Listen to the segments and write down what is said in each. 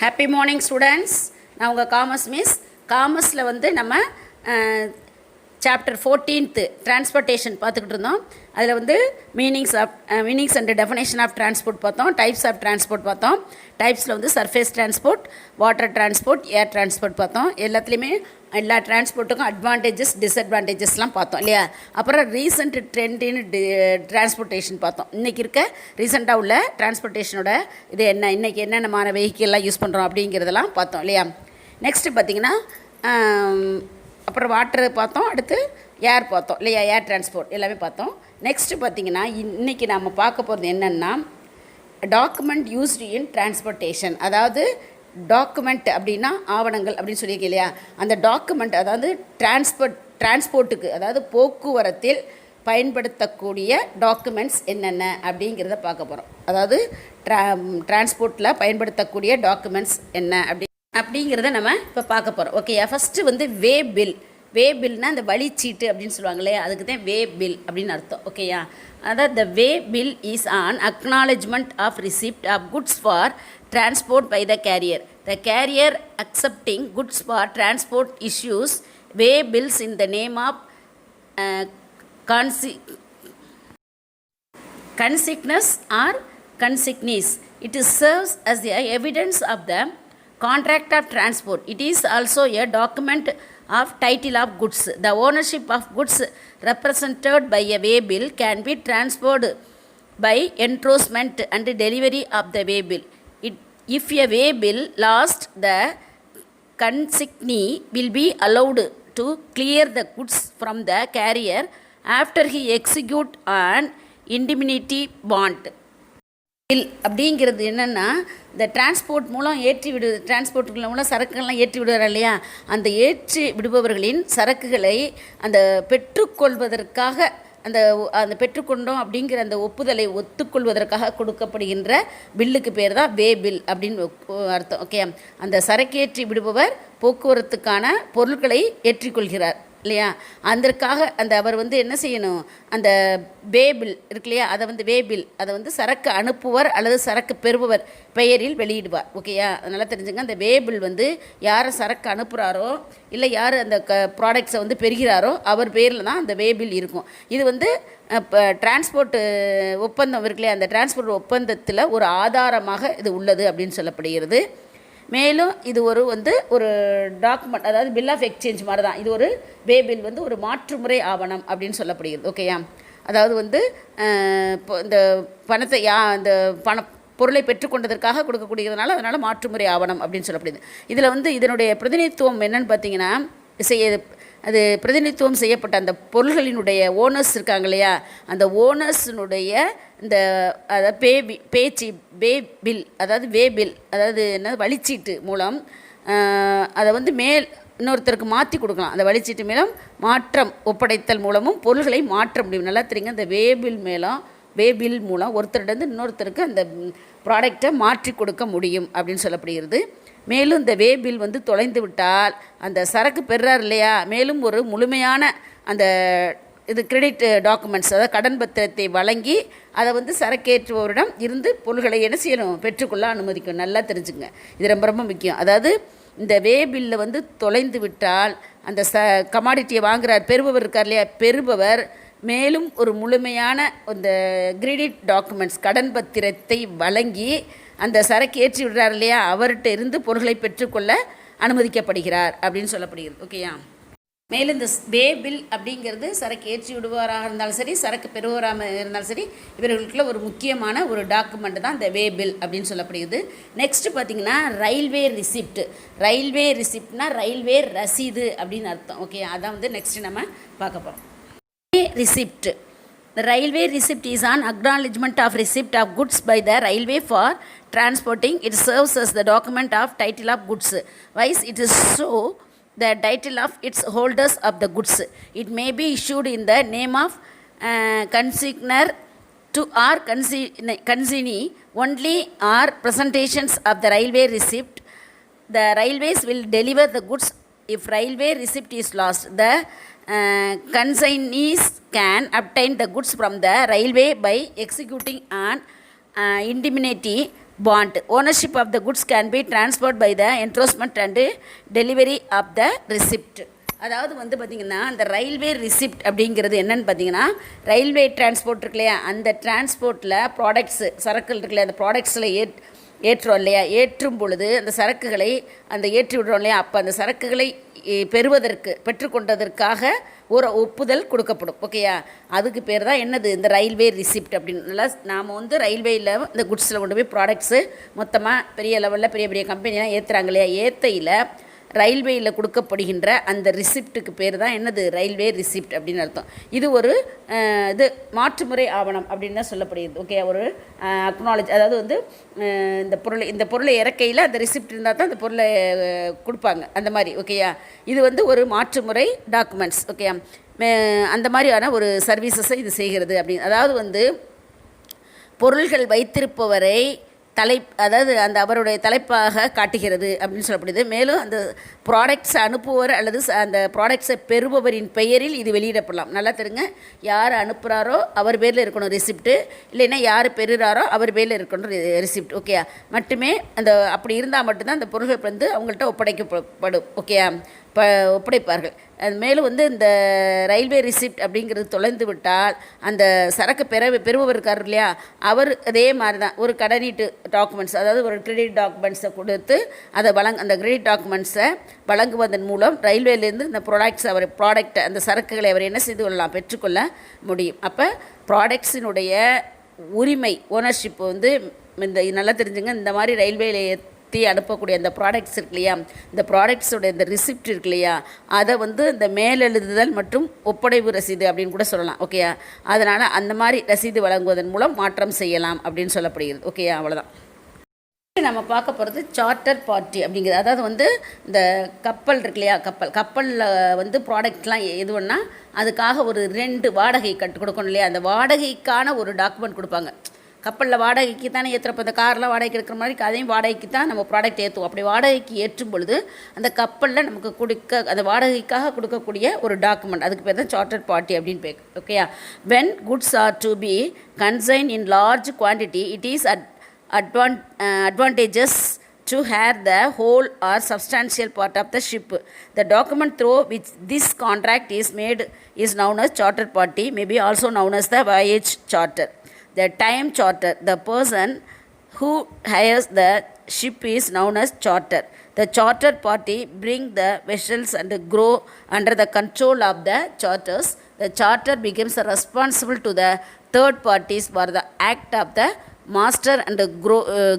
Happy morning students. நான் உங்கள் commerce miss. காமர்ஸில் வந்து நம்ம சாப்டர் 14th டிரான்ஸ்போர்ட்டேஷன் பார்த்துக்கிட்டு இருந்தோம். அதில் வந்து meanings and definition of transport பார்த்தோம். டைப்ஸ் ஆஃப் டிரான்ஸ்போர்ட் பார்த்தோம். டைப்ஸில் வந்து surface transport, water transport, air transport பார்த்தோம். எல்லாத்துலேயுமே எல்லா டிரான்ஸ்போர்ட்டுக்கும் அட்வான்டேஜஸ் டிஸ்அட்வான்டேஜஸ்லாம் பார்த்தோம் இல்லையா. அப்புறம் ரீசெண்ட் ட்ரெண்ட் இன் டிரான்ஸ்போர்ட்டேஷன் பார்த்தோம். இன்றைக்கி இருக்க ரீசெண்டாக உள்ள டிரான்ஸ்போர்ட்டேஷனோட இது என்ன, இன்றைக்கி என்னென்னமான வெஹிக்கிள்லாம் யூஸ் பண்ணுறோம் அப்படிங்கிறதெல்லாம் பார்த்தோம் இல்லையா. நெக்ஸ்ட்டு பார்த்திங்கன்னா அப்புறம் வாட்டர் பார்த்தோம், அடுத்து ஏர் பார்த்தோம் இல்லையா, ஏர் டிரான்ஸ்போர்ட் எல்லாமே பார்த்தோம். நெக்ஸ்ட்டு பார்த்திங்கன்னா இன்றைக்கி நம்ம பார்க்க போகிறது என்னென்னா டாக்குமெண்ட் யூஸ்டு இன் டிரான்ஸ்போர்ட்டேஷன். அதாவது டாக்குமெண்ட் அப்படின்னா ஆவணங்கள் அப்படின்னு சொல்லியிருக்கேன் இல்லையா. அந்த டாக்குமெண்ட் அதாவது டிரான்ஸ்போர்ட்டுக்கு அதாவது போக்குவரத்தில் பயன்படுத்தக்கூடிய டாக்குமெண்ட்ஸ் என்னென்ன அப்படிங்கிறத பார்க்க போகிறோம். அதாவது டிரான்ஸ்போர்ட்டில் பயன்படுத்தக்கூடிய டாக்குமெண்ட்ஸ் என்ன அப்படிங்கிறத நம்ம இப்போ பார்க்க போகிறோம். ஓகே, ஃபஸ்ட்டு வந்து வே பில்னால் அந்த வழிச்சீட்டு அப்படின்னு சொல்லுவாங்களே, அதுக்கு தான் வே பில் அப்படின்னு அர்த்தம். ஓகேயா, அதாவது the waybill is an acknowledgement of receipt of goods for transport by the carrier. The carrier accepting goods for transport issues way bills in the name of consignors or consignees. It serves as the evidence of the contract of transport. It is also a document of title of goods. The ownership of goods represented by a way bill can be transferred by endorsement and delivery of the way bill. If a way bill lost, the consignee will be allowed to clear the goods from the carrier after he execute an indemnity bond. Bill அப்படிங்கிறது என்னென்னா, இந்த transport மூலம் டிரான்ஸ்போர்ட்டுகள் மூலம் சரக்குகள்லாம் ஏற்றி விடுவார் இல்லையா, அந்த ஏற்றி விடுபவர்களின் சரக்குகளை அந்த பெற்றுக்கொள்வதற்காக அந்த பெற்றுக்கொண்டோம் அப்படிங்கிற அந்த ஒப்புதலை ஒத்துக்கொள்வதற்காக கொடுக்கப்படுகின்ற பில்லுக்கு பேர் தான் வே பில் அப்படின்னு அர்த்தம். ஓகே, அந்த சரக்கேற்றி விடுபவர் போக்குவரத்துக்கான பொருட்களை ஏற்றிக்கொள்கிறார் இல்லையா. அதற்காக அவர் வந்து என்ன செய்யணும், அந்த வே பில் இருக்கு இல்லையா, வே பில் அதை வந்து சரக்கு அனுப்புவர் அல்லது சரக்கு பெறுபவர் பெயரில் வெளியிடுவார். ஓகேயா, அதனால் தெரிஞ்சுங்க, அந்த வே பில் வந்து யாரை சரக்கு அனுப்புகிறாரோ இல்லை யார் அந்த ப்ராடக்ட்ஸை வந்து பெறுகிறாரோ அவர் பேரில் தான் அந்த வே பில் இருக்கும். இது வந்து இப்போ டிரான்ஸ்போர்ட் ஒப்பந்தம் இருக்கு இல்லையா, அந்த டிரான்ஸ்போர்ட் ஒப்பந்தத்தில் ஒரு ஆதாரமாக இது உள்ளது அப்படின்னு சொல்லப்படுகிறது. மேலும் இது ஒரு டாக்குமெண்ட், அதாவது பில் ஆஃப் எக்ஸ்சேஞ்ச் மாதிரி தான். இது ஒரு வே பில் வந்து ஒரு மாற்றுமுறை ஆவணம் அப்படின்னு சொல்லப்படுகிறது. ஓகேயா, அதாவது வந்து இந்த பணத்தை இந்த பொருளை பெற்றுக்கொண்டதற்காக கொடுக்கக்கூடியதுனால அதனால் மாற்றுமுறை ஆவணம் அப்படின்னு சொல்லப்படுது. இதில் வந்து இதனுடைய பிரதிநிதித்துவம் என்னன்னு பார்த்தீங்கன்னா, அது பிரதிநிதித்துவம் செய்யப்பட்ட அந்த பொருள்களினுடைய ஓனர்ஸ் இருக்காங்க இல்லையா, அந்த ஓனர்ஸினுடைய இந்த வே பில் அதாவது என்ன வழிச்சீட்டு மூலம் அதை வந்து இன்னொருத்தருக்கு மாற்றி கொடுக்கலாம். அந்த வழிச்சீட்டு மூலம் மாற்றம் ஒப்படைத்தல் மூலமும் பொருள்களை மாற்ற முடியும். நல்லா தெரியுங்க, இந்த வே பில் மூலம் ஒருத்தரிடம் இன்னொருத்தருக்கு அந்த ப்ராடக்டை மாற்றி கொடுக்க முடியும் அப்படின்னு சொல்லப்படுகிறது. மேலும் இந்த வே பில் வந்து தொலைந்து விட்டால் அந்த சரக்கு பெறுறார் இல்லையா, மேலும் ஒரு முழுமையான அந்த கிரெடிட் டாக்குமெண்ட்ஸ், அதாவது கடன் பத்திரத்தை வழங்கி அதை வந்து சரக்கேற்றுபவரிடம் இருந்து பொருள்களை என்ன செய்யணும், பெற்றுக்கொள்ள அனுமதிக்கும். நல்லா தெரிஞ்சுங்க, இது ரொம்ப ரொம்ப முக்கியம். அதாவது இந்த வே பில்லை வந்து தொலைந்து விட்டால் அந்த கமாடிட்டியை வாங்குகிறார் பெறுபவர் இருக்கார் இல்லையா, பெறுபவர் மேலும் ஒரு முழுமையான இந்த கிரெடிட் டாக்குமெண்ட்ஸ் கடன் பத்திரத்தை வழங்கி அந்த சரக்கு ஏற்றி விடுறார் இல்லையா, அவர்கிட்ட இருந்து பொருட்களை பெற்றுக்கொள்ள அனுமதிக்கப்படுகிறார் அப்படின்னு சொல்லப்படுகிறது. ஓகேயா, மேலும் இந்த வே பில் அப்படிங்கிறது சரக்கு ஏற்றி விடுவாராக இருந்தாலும் சரி, சரக்கு பெறுவராக இருந்தாலும் சரி, இவர்களுக்குள்ள ஒரு முக்கியமான ஒரு டாக்குமெண்ட் தான் இந்த வே பில் அப்படின்னு சொல்லப்படுகிறது. நெக்ஸ்ட் பார்த்திங்கன்னா ரயில்வே ரிசிப்ட்னா ரயில்வே ரசீது அப்படின்னு அர்த்தம். ஓகே, அதான் வந்து நெக்ஸ்ட் நம்ம பார்க்க போகிறோம். Receipt. The railway receipt is an acknowledgement of receipt of goods by the railway for transporting. It serves as the document of title of goods. Wise, it is so the title of its holders of the goods. It may be issued in the name of consignor to or consignee only or presentations of the railway receipt. The railways will deliver the goods if railway receipt is lost. The consignees can obtain the goods from the railway by executing an indemnity bond. Ownership of the goods can be transferred by the endorsement and delivery of the receipt. அதாவது வந்து பார்த்திங்கன்னா அந்த railway receipt அப்படிங்கிறது என்னென்னு பார்த்தீங்கன்னா railway transport இருக்கு இல்லையா, அந்த டிரான்ஸ்போர்ட்டில் ப்ராடக்ட்ஸு சரக்குகள் இருக்கு இல்லையா, அந்த ப்ராடக்ட்ஸில் ஏற்றுறோம் இல்லையா, ஏற்றும் பொழுது அந்த சரக்குகளை அந்த ஏற்றி விடுறோம் இல்லையா, அப்போ அந்த சரக்குகளை பெற்றுக்கொண்டதற்காக ஒரு ஒப்புதல் கொடுக்கப்படும். ஓகேயா, அதுக்கு பேர் தான் என்னது இந்த ரயில்வே ரிசிப்ட் அப்படின்னு. நல்லா நாம் வந்து ரயில்வேயில் இந்த குட்ஸில் கொண்டு போய் ப்ராடக்ட்ஸு மொத்தமாக பெரிய லெவலில் பெரிய பெரிய கம்பெனிலாம் ஏற்றுறாங்க இல்லையா, ஏற்றையில் ரயில்வேயில் கொடுக்கப்படுகின்ற அந்த ரிசிப்ட்டுக்கு பேர் தான் என்னது ரயில்வே ரிசிப்ட் அப்படின்னு அர்த்தம். இது ஒரு இது மாற்றுமுறை ஆவணம் அப்படின்னு தான் சொல்லப்படுகிறது. ஓகே, ஒரு அக்னாலஜ், அதாவது வந்து இந்த பொருளை இறக்கையில் அந்த ரிசிப்ட் இருந்தால் தான் அந்த பொருளை கொடுப்பாங்க அந்த மாதிரி. ஓகேயா, இது வந்து ஒரு மாற்றுமுறை டாக்குமெண்ட்ஸ். ஓகே, அந்த மாதிரியான ஒரு சர்வீசஸை இது செய்கிறது அப்படின்னு. அதாவது வந்து பொருள்கள் வைத்திருப்பவரை அதாவது அந்த அவருடைய தலைப்பாக காட்டுகிறது அப்படின்னு சொல்லப்படுது. மேலும் அந்த ப்ராடக்ட்ஸை அனுப்புவர் அல்லது அந்த ப்ராடக்ட்ஸை பெறுபவரின் பெயரில் இது வெளியிடப்படலாம். நல்லா தெரியுங்க, யார் அனுப்புகிறாரோ அவர் பேரில் இருக்கணும் ரிசிப்ட்டு, இல்லைன்னா யார் பெறுகிறாரோ அவர் பேரில் இருக்கணும் ரிசிப்ட். ஓகே, மட்டுமே அந்த அப்படி இருந்தால் மட்டும்தான் அந்த பொருள்கள் வந்து அவங்கள்ட்ட ஒப்படைக்கப்படும். ஓகே, ஒப்படைப்பார்கள். மேலும் வந்து இந்த ரயில்வே ரிசிப்ட் அப்படிங்கிறது தொலைந்து விட்டால் அந்த சரக்கு பெறுபவர் இருக்கார் இல்லையா, அவர் அதே மாதிரி தான் ஒரு கடனீட்டு டாக்குமெண்ட்ஸ், அதாவது ஒரு கிரெடிட் டாக்குமெண்ட்ஸை கொடுத்து அதை அந்த கிரெடிட் டாக்குமெண்ட்ஸை வழங்குவதன் மூலம் ரயில்வேலேருந்து இந்த ப்ராடக்ட் அந்த சரக்குகளை அவர் என்ன செய்து கொள்ளலாம், பெற்றுக்கொள்ள முடியும். அப்போ ப்ராடக்ட்ஸினுடைய உரிமை ஓனர்ஷிப் வந்து இந்த நல்லா தெரிஞ்சுங்க, இந்த மாதிரி ரயில்வேல அனுப்பக்கூடிய அந்த ப்ராடக்ட்ஸ் இருக்கு இல்லையா, இந்த ப்ராடக்ட்ஸோட இந்த ரிசிப்ட் இருக்கு இல்லையா, அதை வந்து இந்த மேலெழுதுதல் மற்றும் ஒப்படைவு ரசீது அப்படின்னு கூட சொல்லலாம். ஓகேயா, அதனால் அந்த மாதிரி ரசீது வழங்குவதன் மூலம் மாற்றம் செய்யலாம் அப்படின்னு சொல்லப்படுகிறது. ஓகேயா, அவ்வளோதான். நம்ம பார்க்க போகிறது சார்ட்டர் பார்ட்டி அப்படிங்கிறது. அதாவது வந்து இந்த கப்பல் இருக்கு இல்லையா, கப்பலில் வந்து ப்ராடக்ட்லாம் எதுவுன்னா அதுக்காக ஒரு 2 வாடகை கொடுக்கணும் இல்லையா, அந்த வாடகைக்கான ஒரு டாக்குமெண்ட் கொடுப்பாங்க. கப்பலில் வாடகைக்கு தானே ஏற்றுறப்போ இந்த கார்லாம் வாடகைக்கு எடுக்கிற மாதிரி அதையும் வாடகைக்கு தான் நம்ம ப்ராடக்ட் ஏற்றுவோம். அப்படி வாடகைக்கு ஏற்றும் பொழுது அந்த கப்பலில் நமக்கு அந்த வாடகைக்காக கொடுக்கக்கூடிய ஒரு டாக்குமெண்ட், அதுக்கு பேர் தான் சார்ட்டர் பார்ட்டி அப்படின்னு பேர். ஓகேயா, when goods are to be consign in large quantity it is advantageous to have the whole or substantial part of the ship. The document through which this contract is made is known as charter party, may be also known as the voyage charter. The time charter, the person who hires the ship is known as charter. The charter party bring the vessels and grow under the control of the charters. The charter becomes responsible to the third parties for the act of the master and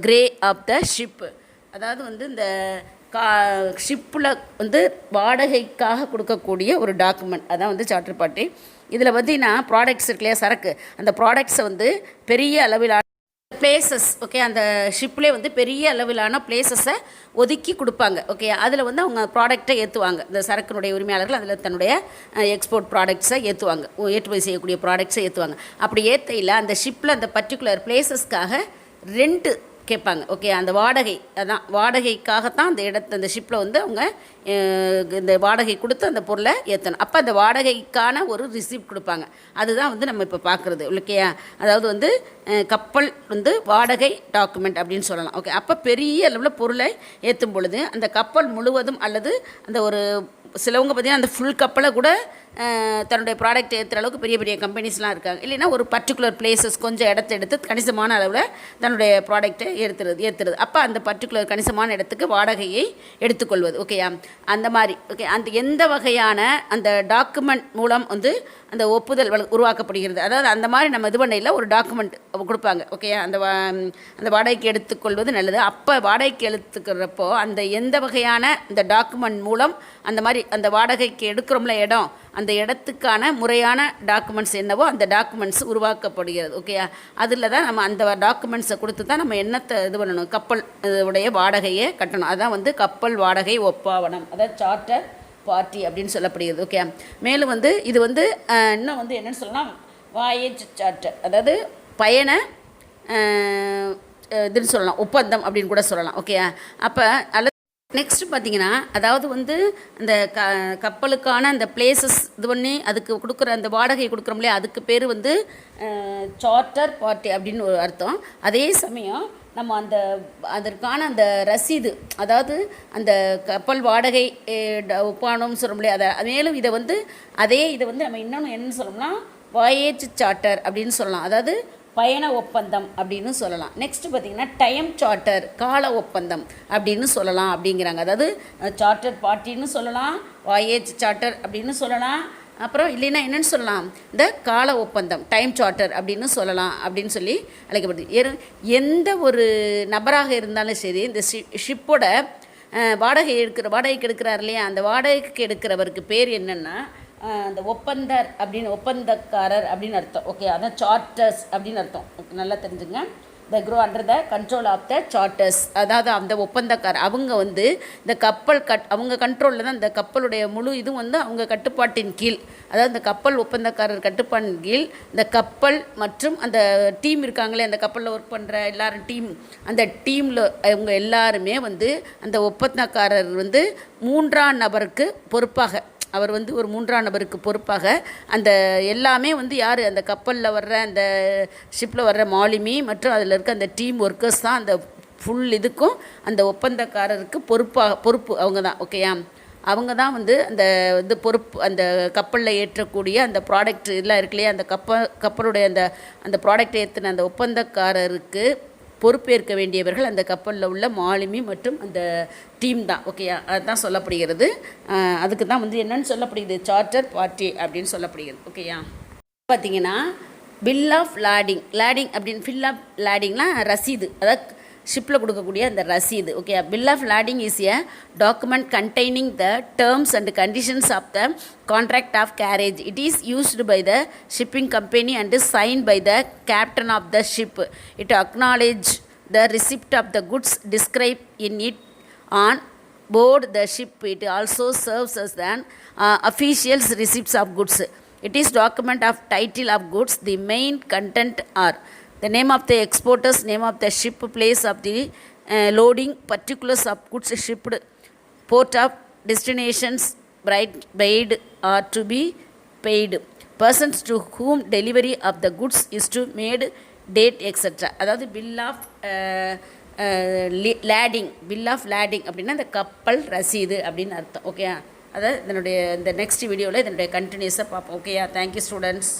grey of the ship. அதாவது வந்து இந்த ஷிப்பில் வந்து வாடகைக்காக கொடுக்கக்கூடிய ஒரு document அதான் வந்து charter party. இதில் பார்த்திங்கன்னா ப்ராடக்ட்ஸ் இருக்கு இல்லையா, சரக்கு, அந்த ப்ராடக்ட்ஸை வந்து பெரிய அளவிலான பிளேசஸ், ஓகே, அந்த ஷிப்லேயே வந்து பெரிய அளவிலான பிளேசஸை ஒதுக்கி கொடுப்பாங்க. ஓகே, அதில் வந்து அவங்க ப்ராடக்டை ஏற்றுவாங்க. இந்த சரக்கினுடைய உரிமையாளர்கள் அதில் தன்னுடைய எக்ஸ்போர்ட் ப்ராடக்ட்ஸை ஏற்றுவாங்க, ஏற்றுமதி செய்யக்கூடிய ப்ராடக்ட்ஸை ஏற்றுவாங்க. அப்படி ஏற்றையில் அந்த ஷிப்பில் அந்த பர்டிகுலர் பிளேசஸ்க்காக ரெண்ட் கேட்பாங்க. ஓகே, அந்த வாடகை, அதான் வாடகைக்காகத்தான் அந்த ஷிப்பில் வந்து அவங்க இந்த வாடகை கொடுத்து அந்த பொருளை ஏற்றணும். அப்போ அந்த வாடகைக்கான ஒரு ரிசிப்ட் கொடுப்பாங்க. அதுதான் வந்து நம்ம இப்போ பார்க்குறது. ஓகேயா, அதாவது வந்து கப்பல் வந்து வாடகை டாக்குமெண்ட் அப்படின்னு சொல்லலாம். ஓகே, அப்போ பெரிய அளவில் பொருளை ஏற்றும் பொழுது அந்த கப்பல் முழுவதும் அல்லது அந்த ஒரு சிலவங்க பார்த்திங்கன்னா அந்த ஃபுல் கப்பலை கூட தன்னுடைய ப்ராடக்ட் ஏற்றுற அளவுக்கு பெரிய பெரிய கம்பெனிஸ்லாம் இருக்காங்க. இல்லைன்னா ஒரு பர்டிகுலர் பிளேசஸ் கொஞ்சம் இடத்த எடுத்து கணிசமான அளவில் தன்னுடைய ப்ராடக்ட்டை ஏற்றுறது. அப்போ அந்த பர்டிகுலர் கணிசமான இடத்துக்கு வாடகையை எடுத்துக்கொள்வது. ஓகேயா, அந்த மாதிரி. ஓகே, அந்த எந்த வகையான அந்த டாக்குமெண்ட் மூலம் வந்து அந்த ஒப்புதல் உருவாக்கப்படுகிறது. அதாவது அந்த மாதிரி நம்ம இது பண்ணையில் ஒரு டாக்குமெண்ட் கொடுப்பாங்க. ஓகேயா, அந்த வாடகைக்கு எடுத்துக்கொள்வது நல்லது. அப்போ வாடகைக்கு எடுத்துக்கிறப்போ அந்த எந்த வகையான இந்த டாக்குமெண்ட் மூலம் அந்த மாதிரி அந்த வாடகைக்கு எடுக்கிறோம்ல இடம், அந்த இடத்துக்கான முறையான டாக்குமெண்ட்ஸ் என்னவோ அந்த டாக்குமெண்ட்ஸ் உருவாக்கப்படுகிறது. ஓகேயா, அதில் தான் நம்ம அந்த டாக்குமெண்ட்ஸை கொடுத்து தான் நம்ம என்னத்தை இது பண்ணணும், கப்பல் உடைய வாடகையை கட்டணும். அதான் வந்து கப்பல் வாடகை ஒப்பாவணம், அதாவது சார்ட்டர் பார்ட்டி அப்படின்னு சொல்லப்படுகிறது. ஓகே, மேலும் வந்து இது வந்து இன்னும் வந்து என்னென்னு சொல்லலாம், வாயேஜ் சார்ட்டர், அதாவது பயண இதுன்னு சொல்லலாம், ஒப்பந்தம் அப்படின்னு கூட சொல்லலாம். ஓகே, அப்போ நெக்ஸ்ட்டு பார்த்திங்கன்னா, அதாவது வந்து அந்த கப்பலுக்கான அந்த பிளேசஸ் இது பண்ணி அதுக்கு கொடுக்குற அந்த வாடகை கொடுக்குறோம் இல்லையா, அதுக்கு பேர் வந்து சார்ட்டர் பார்ட்டி அப்படின்னு ஒரு அர்த்தம். அதே சமயம் நம்ம அதற்கான அந்த ரசீது, அதாவது அந்த கப்பல் வாடகை ஒப்பந்தம்னு சொல்ல முடியாது. மேலும் இதை நம்ம இன்னொன்று என்னன்னு சொல்லணும்னா வாயேஜ் சார்ட்டர் அப்படின்னு சொல்லலாம், அதாவது பயண ஒப்பந்தம் அப்படின்னு சொல்லலாம். நெக்ஸ்ட்டு பார்த்திங்கன்னா டைம் சார்ட்டர், கால ஒப்பந்தம் அப்படின்னு சொல்லலாம் அப்படிங்கிறாங்க. அதாவது சார்ட்டர் பார்ட்டின்னு சொல்லலாம், வாயேஜ் சார்ட்டர் அப்படின்னு சொல்லலாம், அப்புறம் இல்லைன்னா என்னென்னு சொல்லலாம், இந்த கால ஒப்பந்தம் டைம் சார்ட்டர் அப்படின்னு சொல்லலாம் அப்படின்னு சொல்லி அழைக்கப்படுது. எந்த ஒரு நபராக இருந்தாலும் சரி, இந்த ஷிப்போட வாடகைக்கு எடுக்கிறார் இல்லையா, அந்த வாடகைக்கு எடுக்கிறவருக்கு பேர் என்னென்னா அந்த ஒப்பந்தக்காரர் அப்படின்னு அர்த்தம். ஓகே, அதான் சார்ட்டர்ஸ் அப்படின்னு அர்த்தம். நல்லா தெரிஞ்சுங்க. The crew under the control of the charterers, அதாவது அந்த ஒப்பந்தக்காரர் அவங்க இந்த கப்பல் அவங்க கண்ட்ரோலில் தான் இந்த கப்பலுடைய முழு இதுவும் அவங்க கட்டுப்பாட்டின் கீழ், அதாவது இந்த கப்பல் ஒப்பந்தக்காரர் கட்டுப்பாட்டின் கீழ் இந்த கப்பல் மற்றும் அந்த டீம் இருக்காங்களே, அந்த கப்பலில் ஒர்க் பண்ணுற எல்லாரும் டீம், அந்த டீமில் அவங்க எல்லாருமே அந்த ஒப்பந்தக்காரர் மூன்றாம் நபருக்கு பொறுப்பாக, அவர் ஒரு மூன்றாம் நபருக்கு பொறுப்பாக அந்த எல்லாமே யார், அந்த கப்பலில் வர்ற அந்த ஷிப்பில் வர்ற மாலுமி மற்றும் அதில் இருக்க அந்த டீம் ஒர்க்கர்ஸ் தான் அந்த ஃபுல் இதுக்கும் அந்த ஒப்பந்தக்காரருக்கு பொறுப்பு அவங்க தான். ஓகேயா, அவங்க தான் அந்த பொறுப்பு, அந்த கப்பலில் ஏற்றக்கூடிய அந்த ப்ராடக்ட் எல்லாம் இருக்கு இல்லையா, அந்த கப்பலுடைய அந்த ப்ராடக்ட் ஏற்றின அந்த ஒப்பந்தக்காரருக்கு பொறுப்பேற்க வேண்டியவர்கள் அந்த கப்பலில் உள்ள மாலுமி மற்றும் அந்த டீம் தான். ஓகேயா, அதுதான் சொல்லப்படுகிறது. அதுக்கு தான் என்னென்னு சொல்லப்படுகிறது, சார்ட்டர் பார்ட்டி அப்படின்னு சொல்லப்படுகிறது. ஓகேயா, பார்த்தீங்கன்னா பில் ஆஃப் லாடிங் அப்படின்னு, பில் ஆஃப் லாடிங்லாம் ரசீது, அதாவது ஷிப்பில் கொடுக்கக்கூடிய அந்த ரசீது. Okay, bill of lading is a document containing the terms and conditions of the contract of carriage. It is used by the shipping company and sign by the captain of the ship. It acknowledge the receipt of the goods describe in it on board the ship. It also serves as an official's receipts of goods. It is document of title of goods. The main content are the name of the exporters, name of the ship, place of the loading, particulars of goods shipped, port of destinations, paid or to be paid, persons to whom delivery of the goods is to made, date, etc. அதாவது bill of lading, bill of lading அப்படின்னா இந்த கப்பல் ரசீது அப்படின்னு அர்த்தம். Okay, அதாவது இந்த next வீடியோவில் இதனுடைய கண்டினியூஸாக பார்ப்போம். ஓகேயா, தேங்க்யூ ஸ்டூடெண்ட்ஸ்.